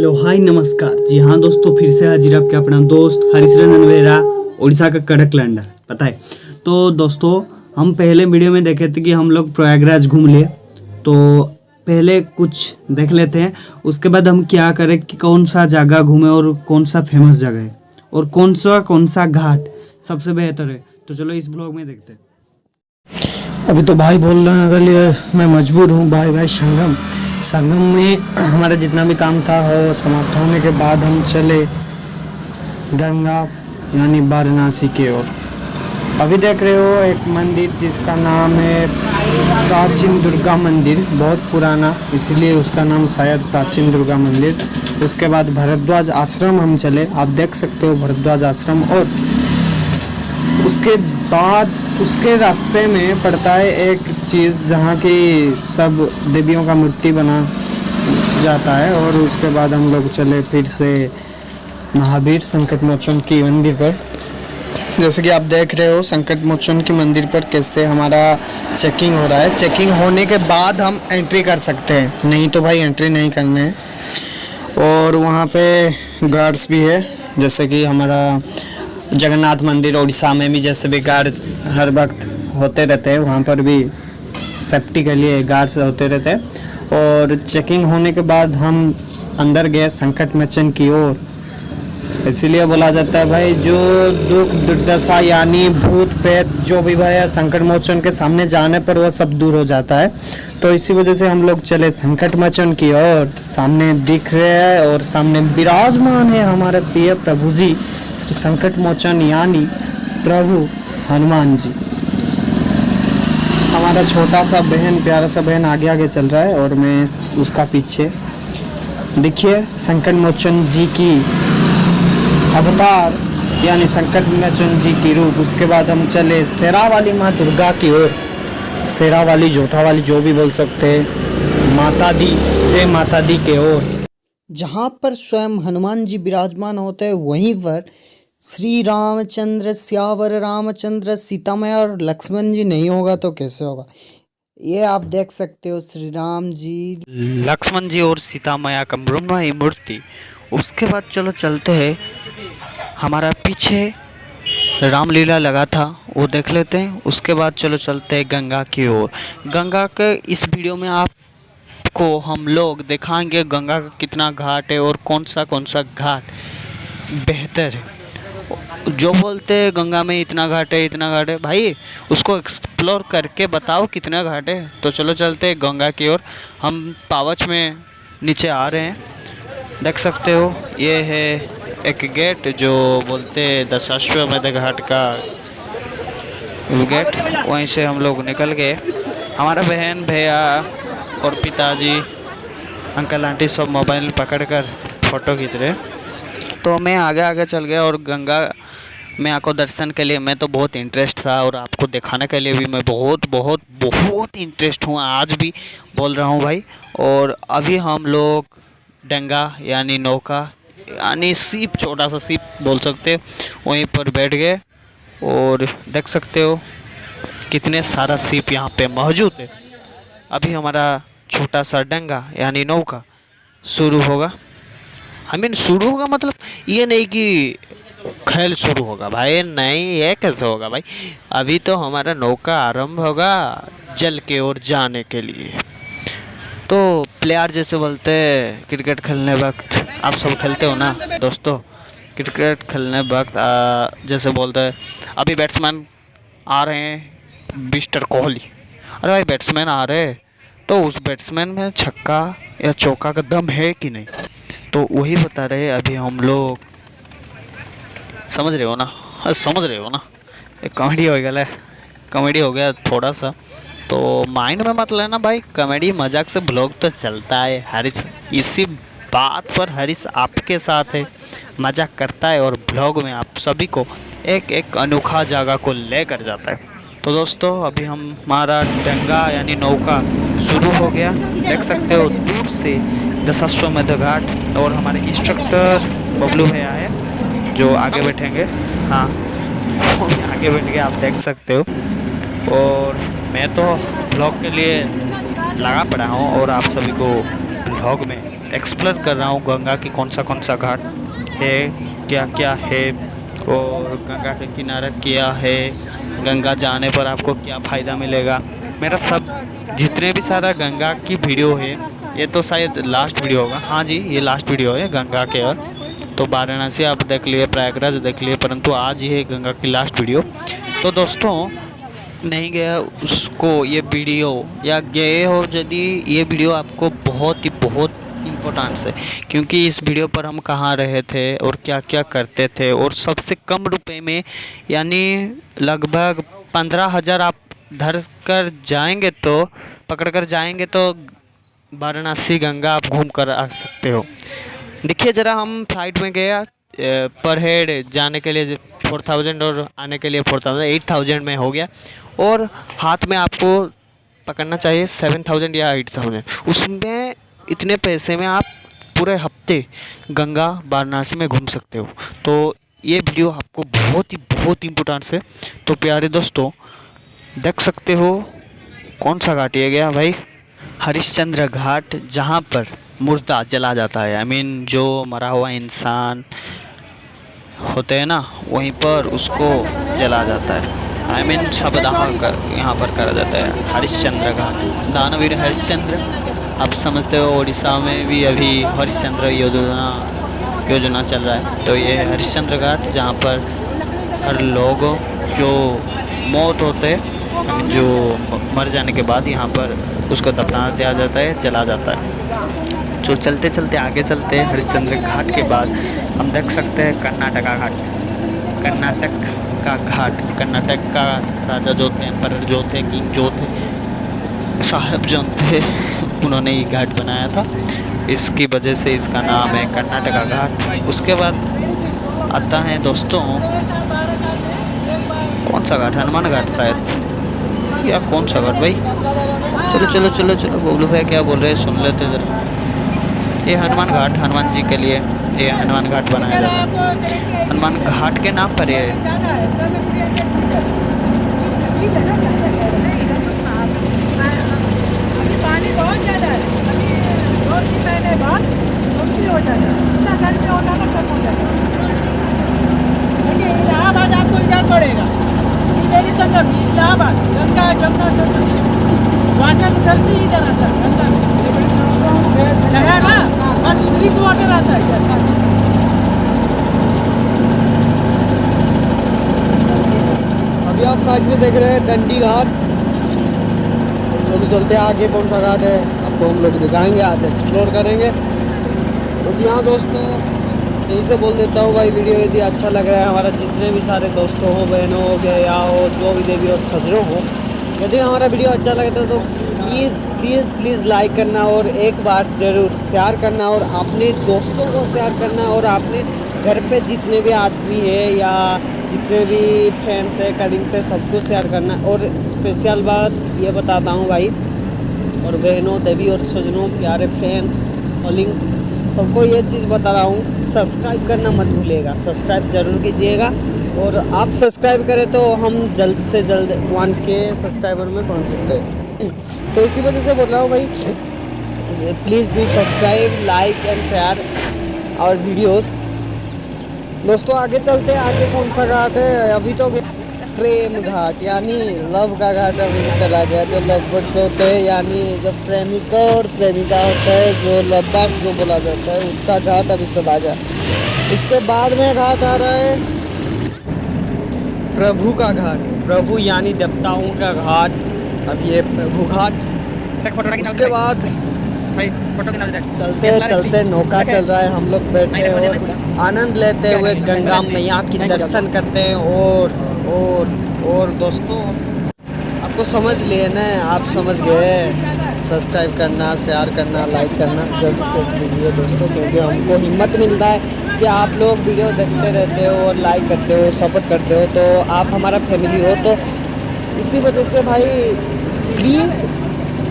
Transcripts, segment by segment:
Hello hi नमस्कार। जी हाँ दोस्तों, फिर से हाजिर आपके अपना दोस्त हरीशरन अनवेरा, उड़ीसा का कड़क लैंडर। पता है तो दोस्तों, हम पहले वीडियो में देखे थे कि हम लोग प्रयागराज घूम ले, तो पहले कुछ देख लेते हैं। उसके बाद हम क्या करें कि कौन सा जगह घूमें और कौन सा फेमस जगह है और कौन सा घाट सबसे बेहतर है। तो चलो इस ब्लॉग में देखते हैं। अभी तो भाई बोल रहे हैं, अगर ये मैं मजबूर हूँ। भाई संगम में हमारा जितना भी काम था हो समाप्त होने के बाद हम चले गंगा यानी वाराणसी की ओर। अभी देख रहे हो एक मंदिर जिसका नाम है प्राचीन दुर्गा मंदिर, बहुत पुराना, इसीलिए उसका नाम शायद प्राचीन दुर्गा मंदिर। उसके बाद भरद्वाज आश्रम हम चले, आप देख सकते हो भरद्वाज आश्रम। और उसके बाद उसके रास्ते में पड़ता है एक चीज़ जहाँ की सब देवियों का मूर्ति बना जाता है। और उसके बाद हम लोग चले फिर से महावीर संकट मोचन की मंदिर पर। जैसे कि आप देख रहे हो संकट मोचन की मंदिर पर कैसे हमारा चेकिंग हो रहा है। चेकिंग होने के बाद हम एंट्री कर सकते हैं, नहीं तो भाई एंट्री नहीं करने हैं। और वहाँ पे गार्ड्स भी है, जैसे कि हमारा जगन्नाथ मंदिर उड़ीसा में भी जैसे भी गार्ड हर वक्त होते रहते हैं, वहाँ पर भी सेफ्टी के लिए गार्ड्स होते रहते हैं। और चेकिंग होने के बाद हम अंदर गए संकट मोचन की ओर। इसीलिए बोला जाता है भाई, जो दुख दुर्दशा यानी भूत प्रेत जो भी है संकट मोचन के सामने जाने पर वह सब दूर हो जाता है। तो इसी वजह से हम लोग चले संकट मोचन की ओर। सामने दिख रहे हैं और सामने विराजमान है हमारे प्रिय प्रभु जी श्री संकट मोचन यानी प्रभु हनुमान जी। हमारा छोटा सा बहन, प्यारा सा बहन आगे आगे चल रहा है और मैं उसका पीछे। देखिए संकट मोचन जी की अवतार यानी संकट मोचन जी की रूप। उसके बाद हम चले शेरा वाली माँ दुर्गा की ओर। शेरा वाली, जोधा वाली, जो भी बोल सकते हैं, माता दी, जय माता दी के ओर। जहाँ पर स्वयं हनुमान जी विराजमान होते हैं वहीं पर श्री रामचंद्र, श्यावर रामचंद्र, सीता मैया और लक्ष्मण जी नहीं होगा तो कैसे होगा। ये आप देख सकते हो श्री राम जी, लक्ष्मण जी और सीता मैया का ब्रह्म मूर्ति। उसके बाद चलो चलते हैं, हमारा पीछे रामलीला लगा था वो देख लेते हैं। उसके बाद चलो चलते हैं गंगा की ओर। गंगा के इस वीडियो में आपको हम लोग दिखाएंगे गंगा का कितना घाट है और कौन सा घाट बेहतर है। जो बोलते हैं गंगा में इतना घाट है भाई, उसको एक्सप्लोर करके बताओ कितना घाट है। तो चलो चलते हैं गंगा की ओर। हम पावच में नीचे आ रहे हैं, देख सकते हो ये है एक गेट जो बोलते हैं दशाश्वमेध घाट का गेट। वहीं से हम लोग निकल गए। हमारा बहन, भैया और पिताजी, अंकल आंटी सब मोबाइल पकड़कर फ़ोटो खींच रहे। तो मैं आगे आगे चल गया और गंगा में आपको दर्शन के लिए मैं तो बहुत इंटरेस्ट था और आपको दिखाने के लिए भी मैं बहुत इंटरेस्ट हूँ, आज भी बोल रहा हूँ भाई। और अभी हम लोग डंगा यानी नौका यानी सीप, छोटा सा सीप बोल सकते, वहीं पर बैठ गए। और देख सकते हो कितने सारा सीप यहाँ पे मौजूद है। अभी हमारा छोटा सा डंगा यानी नौका शुरू होगा। शुरू होगा मतलब ये नहीं कि खेल शुरू होगा भाई, नहीं, ये कैसे होगा भाई। अभी तो हमारा नौका आरंभ होगा जल के ओर जाने के लिए। तो प्लेयर जैसे बोलते हैं क्रिकेट खेलने वक्त, आप सब खेलते हो ना दोस्तों, क्रिकेट खेलने वक्त जैसे बोलते हैं अभी बैट्समैन आ रहे हैं मिस्टर कोहली, अरे भाई बैट्समैन आ रहे हैं तो उस बैट्समैन में छक्का या चौका का दम है कि नहीं, तो वही बता रहे। अभी हम लोग समझ रहे हो ना, एक कॉमेडी हो गया थोड़ा सा, तो माइंड में मत लेना भाई, कॉमेडी मजाक से ब्लॉग तो चलता है। हरीश इसी बात पर हरीश आपके साथ है, मजाक करता है और ब्लॉग में आप सभी को एक अनोखा जगह को लेकर जाता है। तो दोस्तों अभी हमारा डंगा यानी नौका शुरू हो गया, देख सकते हो दूर से दशाश्वमेध घाट। और हमारे इंस्ट्रक्टर बबलू भैया है जो आगे बैठेंगे, हाँ आगे बैठ के आप देख सकते हो। और मैं तो ब्लॉग के लिए लगा पड़ा हूँ और आप सभी को ब्लॉग में एक्सप्लोर कर रहा हूँ गंगा की कौन सा घाट है, क्या क्या है, और गंगा के किनारे क्या है, गंगा जाने पर आपको क्या फ़ायदा मिलेगा। मेरा सब जितने भी सारा गंगा की वीडियो है, ये तो शायद लास्ट वीडियो होगा। हाँ जी, ये लास्ट वीडियो है गंगा के। और तो वाराणसी आप देख लिए, प्रयागराज देख लिए, परंतु आज ये है गंगा की लास्ट वीडियो। तो दोस्तों, नहीं गया उसको ये वीडियो, या गए हो यदि, ये वीडियो आपको बहुत इम्पोर्टेंट है, क्योंकि इस वीडियो पर हम कहाँ रहे थे और क्या क्या करते थे, और सबसे कम रुपए में, यानी लगभग 15,000 आप धर कर जाएंगे, तो पकड़ कर जाएंगे तो वाराणसी गंगा आप घूम कर आ सकते हो। देखिए ज़रा, हम फ्लाइट में गया, पर हेड जाने के लिए 4,000 और आने के लिए 4,000, 8,000 में हो गया, और हाथ में आपको पकड़ना चाहिए 7,000 या 8,000। उसमें इतने पैसे में आप पूरे हफ्ते गंगा वाराणसी में घूम सकते हो। तो ये वीडियो आपको बहुत इम्पोर्टेंट है। तो प्यारे दोस्तों, देख सकते हो कौन सा घाट ये गया भाई, हरिश्चंद्र घाट, जहाँ पर मुर्दा जला जाता है। आई मीन जो मरा हुआ इंसान होते हैं ना, वहीं पर उसको जला जाता है। आई मीन शबदाह कर यहाँ पर करा जाता है हरिश्चंद्र घाट, दानवीर हरिश्चंद्र। आप समझते हो उड़ीसा में भी अभी हरिश्चंद्र योजना चल रहा है। तो ये हरिश्चंद्र घाट, जहाँ पर हर लोग जो मौत होते हैं, जो मर जाने के बाद यहाँ पर उसको दफना दिया जाता है, जला जाता है। तो चलते चलते आगे चलते हैं, हरिश्चंद्र घाट के बाद हम देख सकते हैं कर्नाटका घाट। कर्नाटक का घाट, कर्नाटक का राजा जो थे, एम्परर जो थे, किंग जो थे, साहब जो थे, उन्होंने ये घाट बनाया था। इसकी वजह से इसका नाम है कर्नाटका घाट। उसके बाद आता है दोस्तों, कौन सा घाट, हनुमान घाट शायद, या कौन सा घाट भाई, चलो चलो चलो चलो, बोलो भाई क्या बोल रहे हैं, सुन लेते जरा। ये हनुमान घाट, हनुमान जी के लिए ये हनुमान घाट बनाया जाता है। हनुमान घाट के नाम पर ये पानी बहुत ज़्यादा है, 2-3 महीने बाद कम्प्लीट हो जाएगा, इतना गर्मी होता है खत्म हो जाएगा। देखिए इलाहाबाद आपको इधर पड़ेगा, त्रिवेणी संगम इलाहाबाद, गंगा जमुना सरस्वती वाटर उधर से इधर आता है, गंगा है ना, बस उधरी से वाटर आता है इधर। अभी आप साइड में देख रहे हैं दंडी घाट। तो चलते आगे कौन सा घाट है आपको हम लोग दिखाएंगे, आज एक्सप्लोर करेंगे। तो जी हाँ दोस्तों, यही से बोल देता हूँ भाई, वीडियो यदि अच्छा लग रहा है, हमारा जितने भी सारे दोस्तों हो, बहनों हो, या हो, जो भी देवी और सजनों हो, यदि हमारा वीडियो अच्छा लगता है तो प्लीज़ लाइक करना, और एक बार ज़रूर शेयर करना, और अपने दोस्तों को शेयर करना, और अपने घर पे जितने भी आदमी है या जितने भी फ्रेंड्स है, कलीग्स है, सबको शेयर करना। और स्पेशल बात ये बताता हूँ भाई और बहनों, देवी और सजनों, प्यारे फ्रेंड्स, कलीग्स, सबको ये चीज़ बता रहा हूँ, सब्सक्राइब करना मत भूलिएगा, सब्सक्राइब ज़रूर कीजिएगा। और आप सब्सक्राइब करें तो हम जल्द से जल्द 1K सब्सक्राइबर में पहुँच सकते हैं। तो इसी वजह से बोल रहा हूँ भाई, please do subscribe, like and share our videos. दोस्तों आगे चलते हैं, आगे कौन सा घाट है, अभी तो प्रेम घाट यानी लव का घाट अभी चला गया। जो लव बर्ड्स होते हैं, यानी जब प्रेमिका और प्रेमिका होता है, जो लव बर्ड जो बोला जाता है, उसका घाट अभी चला गया। उसके बाद में घाट आ रहा है प्रभु का घाट, प्रभु यानी देवताओं का घाट। अब ये प्रभु घाट, उसके बाद चलते चलते नौका चल रहा है, हम लोग बैठे हैं और आनंद लेते हुए गंगा मैया की दर्शन करते हैं। और दोस्तों आपको समझ लिए ना, आप समझ गए, सब्सक्राइब करना, शेयर करना, लाइक करना जरूर कर दीजिए दोस्तों, क्योंकि हमको हिम्मत मिलता है कि आप लोग वीडियो देखते रहते हो और लाइक करते हो, सपोर्ट करते हो, तो आप हमारा फैमिली हो। तो इसी वजह से भाई प्लीज़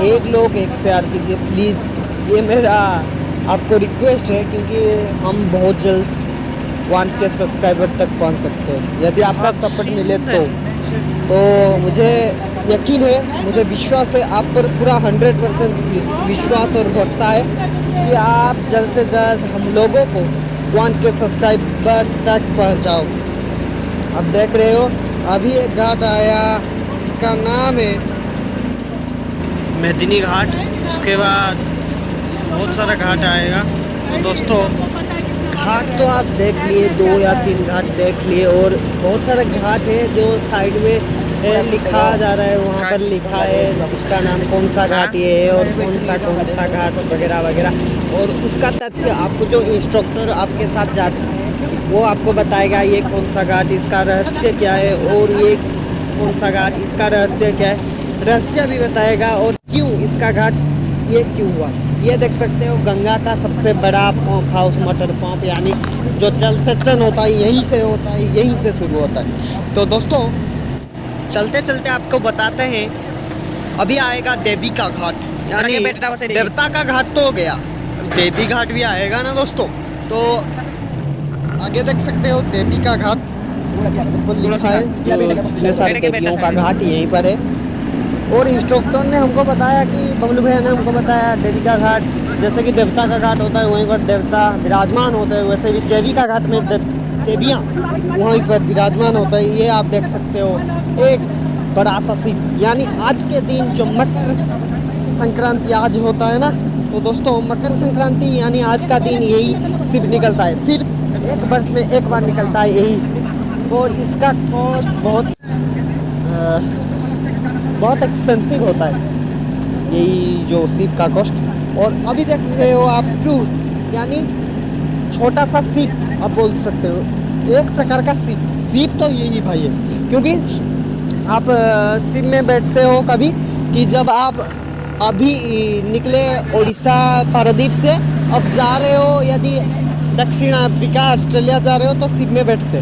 एक लोग एक शेयर कीजिए प्लीज़, ये मेरा आपको रिक्वेस्ट है, क्योंकि हम बहुत जल्द 1K सब्सक्राइबर तक पहुंच सकते हैं, यदि आपका सपोर्ट मिले तो मुझे यकीन है, मुझे विश्वास है आप पर, पूरा 100% विश्वास और भरोसा है कि आप जल्द से जल्द हम लोगों को 1K सब्सक्राइबर तक पहुंचाओ। अब देख रहे हो अभी एक घाट आया जिसका नाम है मेदिनी घाट, उसके बाद बहुत सारा घाट आएगा। तो दोस्तों घाट तो आप देख लिए, 2 या 3 घाट देख लिए, और बहुत सारे घाट है जो साइड में लिखा जा रहा है, वहाँ पर लिखा है उसका नाम कौन सा घाट ये है और कौन सा घाट वगैरह वगैरह। और उसका तथ्य आपको जो इंस्ट्रक्टर आपके साथ जाता है वो आपको बताएगा ये कौन सा घाट, इसका रहस्य क्या है, और ये कौन सा घाट, इसका रहस्य क्या है, रहस्य भी बताएगा, और क्यों इसका घाट ये क्यों हुआ। ये देख सकते हो गंगा का सबसे बड़ा पंप हाउस, मोटर पंप, यानी जो जल सेचन होता है यहीं से होता है, यहीं से शुरू होता है। तो दोस्तों चलते चलते आपको बताते हैं, अभी आएगा देवी का घाट, यानी देवता का घाट तो हो गया, देवी घाट भी आएगा ना दोस्तों। तो आगे देख सकते हो देवी का घाट लिखा है, जितने सारे देवियों का घाट यहीं पर है। और इंस्ट्रक्टर ने हमको बताया कि बबलू भैया ने हमको बताया देवी का घाट जैसे कि देवता का घाट होता है वहीं पर देवता विराजमान होते हैं, वैसे भी देवी का घाट में देवियाँ वहीं पर विराजमान होता है। ये आप देख सकते हो एक बड़ा सा शिव, यानी आज के दिन जो मकर संक्रांति आज होता है ना, तो दोस्तों मकर संक्रांति यानी आज का दिन यही शिव निकलता है, सिर्फ एक वर्ष में एक बार निकलता है यही शिव। और इसका कॉस्ट बहुत एक्सपेंसिव होता है यही जो शिप का कॉस्ट। और अभी देख रहे हो आप क्रूज, यानी छोटा सा शिप आप बोल सकते हो, एक प्रकार का शिप तो यही भाई है, क्योंकि आप शिप में बैठते हो कभी कि जब आप अभी निकले उड़ीसा पारादीप से, अब जा रहे हो यदि दक्षिण अफ्रीका ऑस्ट्रेलिया जा रहे हो तो शिप में बैठते,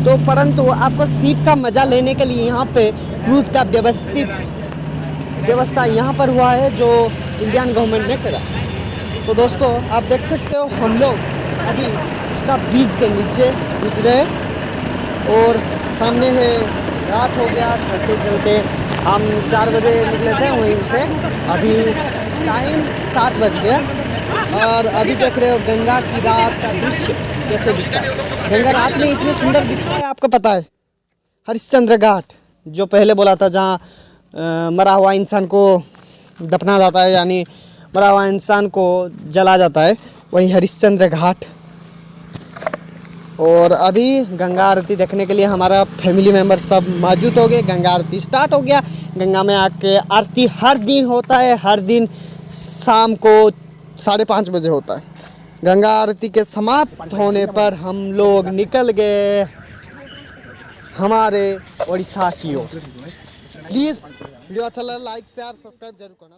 तो परंतु आपको शिप का मज़ा लेने के लिए यहाँ पे क्रूज़ का व्यवस्था यहाँ पर हुआ है जो इंडियन गवर्नमेंट ने करा। तो दोस्तों आप देख सकते हो हम लोग अभी उसका ब्रिज के नीचे गुजरे और सामने है रात हो गया, चलते चलते हम 4 बजे निकले थे वहीं से, अभी टाइम 7 बज गया। और अभी देख रहे हो गंगा की रात का दृश्य कैसे दिखता है। गंगा रात में इतनी सुंदर दिखता है, आपको पता है हरिश्चंद्र घाट जो पहले बोला था जहाँ मरा हुआ इंसान को दफना जाता है, यानी मरा हुआ इंसान को जला जाता है, वही हरिश्चंद्र घाट। और अभी गंगा आरती देखने के लिए हमारा फैमिली मेम्बर सब मौजूद हो गए। गंगा आरती स्टार्ट हो गया। गंगा में आके आरती हर दिन होता है, हर दिन शाम को 5:30 बजे होता है। गंगा आरती के समाप्त होने पर हम लोग निकल गए हमारे उड़ीसा की ओर। प्लीज़ वीडियो अच्छा लगा लाइक शेयर सब्सक्राइब जरूर करना।